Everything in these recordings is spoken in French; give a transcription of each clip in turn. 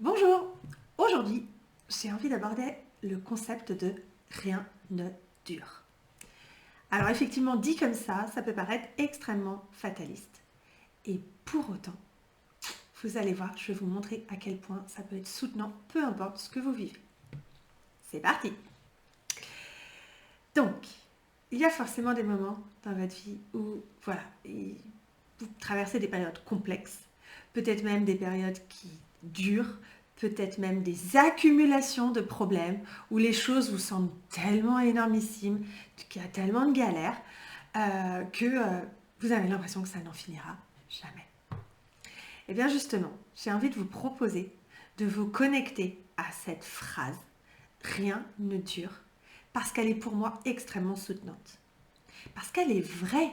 Bonjour, aujourd'hui j'ai envie d'aborder le concept de rien ne dure. Alors effectivement dit comme ça peut paraître extrêmement fataliste. Et pour autant, vous allez voir, je vais vous montrer à quel point ça peut être soutenant, peu importe ce que vous vivez. C'est parti. Donc, il y a forcément des moments dans votre vie où, voilà, vous traversez des périodes complexes, peut-être même des périodes qui durent, peut-être même des accumulations de problèmes où les choses vous semblent tellement énormissimes, qu'il y a tellement de galères, que vous avez l'impression que ça n'en finira jamais. Et bien justement, j'ai envie de vous proposer de vous connecter à cette phrase « Rien ne dure » parce qu'elle est pour moi extrêmement soutenante. Parce qu'elle est vraie.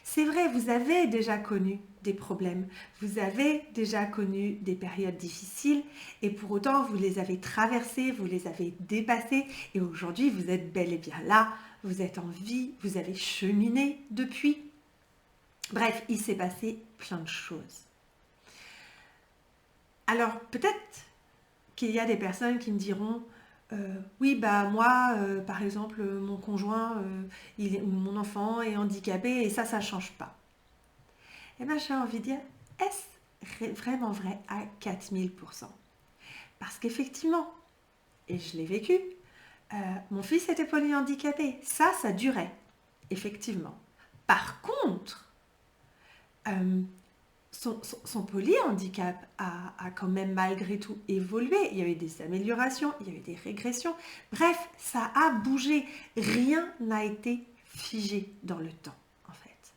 C'est vrai, vous avez déjà connu des problèmes, vous avez déjà connu des périodes difficiles et pour autant vous les avez traversées, vous les avez dépassées et aujourd'hui vous êtes bel et bien là, vous êtes en vie, vous avez cheminé depuis. Bref, il s'est passé plein de choses. Alors peut-être qu'il y a des personnes qui me diront oui, bah moi, par exemple, mon conjoint ou mon enfant est handicapé et ça change pas. Eh bien, j'ai envie de dire, est-ce vraiment vrai à 4000%? Parce qu'effectivement, et je l'ai vécu, mon fils était polyhandicapé. Ça durait, effectivement. Par contre, son polyhandicap a quand même malgré tout évolué. Il y a eu des améliorations, il y a eu des régressions. Bref, ça a bougé. Rien n'a été figé dans le temps, en fait.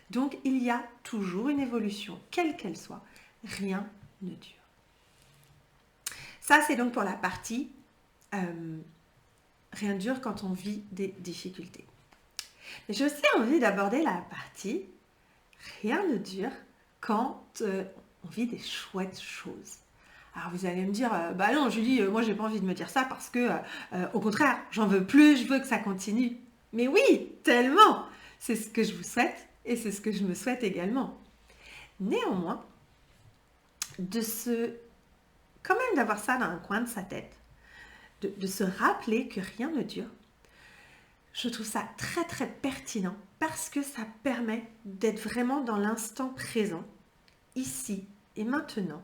Donc, il y a toujours une évolution, quelle qu'elle soit. Rien ne dure. Ça, c'est donc pour la partie rien ne dure quand on vit des difficultés. Mais j'ai aussi envie d'aborder la partie rien ne dure quand on vit des chouettes choses. Alors vous allez me dire, bah non Julie, moi j'ai pas envie de me dire ça parce que au contraire, j'en veux plus, je veux que ça continue. Mais oui, tellement. C'est ce que je vous souhaite et c'est ce que je me souhaite également. Néanmoins, quand même d'avoir ça dans un coin de sa tête, de se rappeler que rien ne dure, je trouve ça très très pertinent parce que ça permet d'être vraiment dans l'instant présent, ici et maintenant,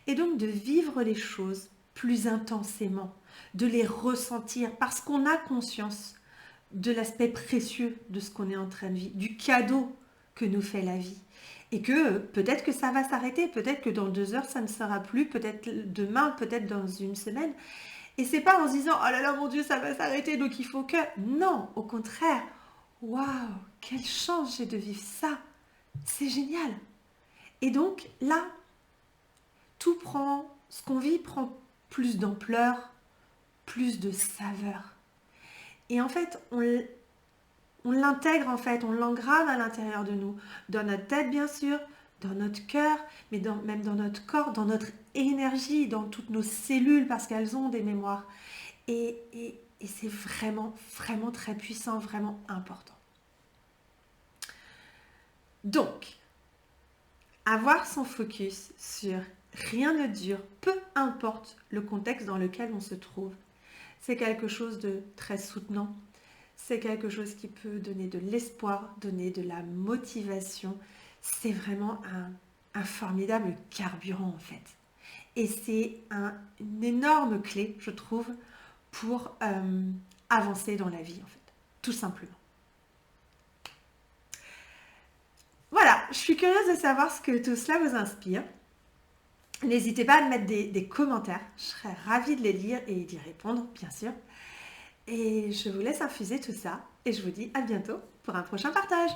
et donc de vivre les choses plus intensément, de les ressentir parce qu'on a conscience de l'aspect précieux de ce qu'on est en train de vivre, du cadeau que nous fait la vie. Et que peut-être que ça va s'arrêter, peut-être que dans 2 heures ça ne sera plus, peut-être demain, peut-être dans une semaine. Et c'est pas en se disant, oh là là, mon Dieu, ça va s'arrêter, donc il faut que... Non, au contraire, waouh, quelle chance j'ai de vivre ça. C'est génial. Et donc là, ce qu'on vit prend plus d'ampleur, plus de saveur. Et en fait, on l'intègre, en fait, on l'engrave à l'intérieur de nous, dans notre tête bien sûr, dans notre cœur, mais même dans notre corps, dans notre énergie, dans toutes nos cellules, parce qu'elles ont des mémoires. Et c'est vraiment, vraiment très puissant, vraiment important. Donc, avoir son focus sur rien ne dure, peu importe le contexte dans lequel on se trouve, c'est quelque chose de très soutenant. C'est quelque chose qui peut donner de l'espoir, donner de la motivation. C'est vraiment un formidable carburant en fait. Et c'est une énorme clé, je trouve, pour avancer dans la vie en fait, tout simplement. Voilà, je suis curieuse de savoir ce que tout cela vous inspire. N'hésitez pas à me mettre des commentaires, je serais ravie de les lire et d'y répondre, bien sûr. Et je vous laisse infuser tout ça et je vous dis à bientôt pour un prochain partage.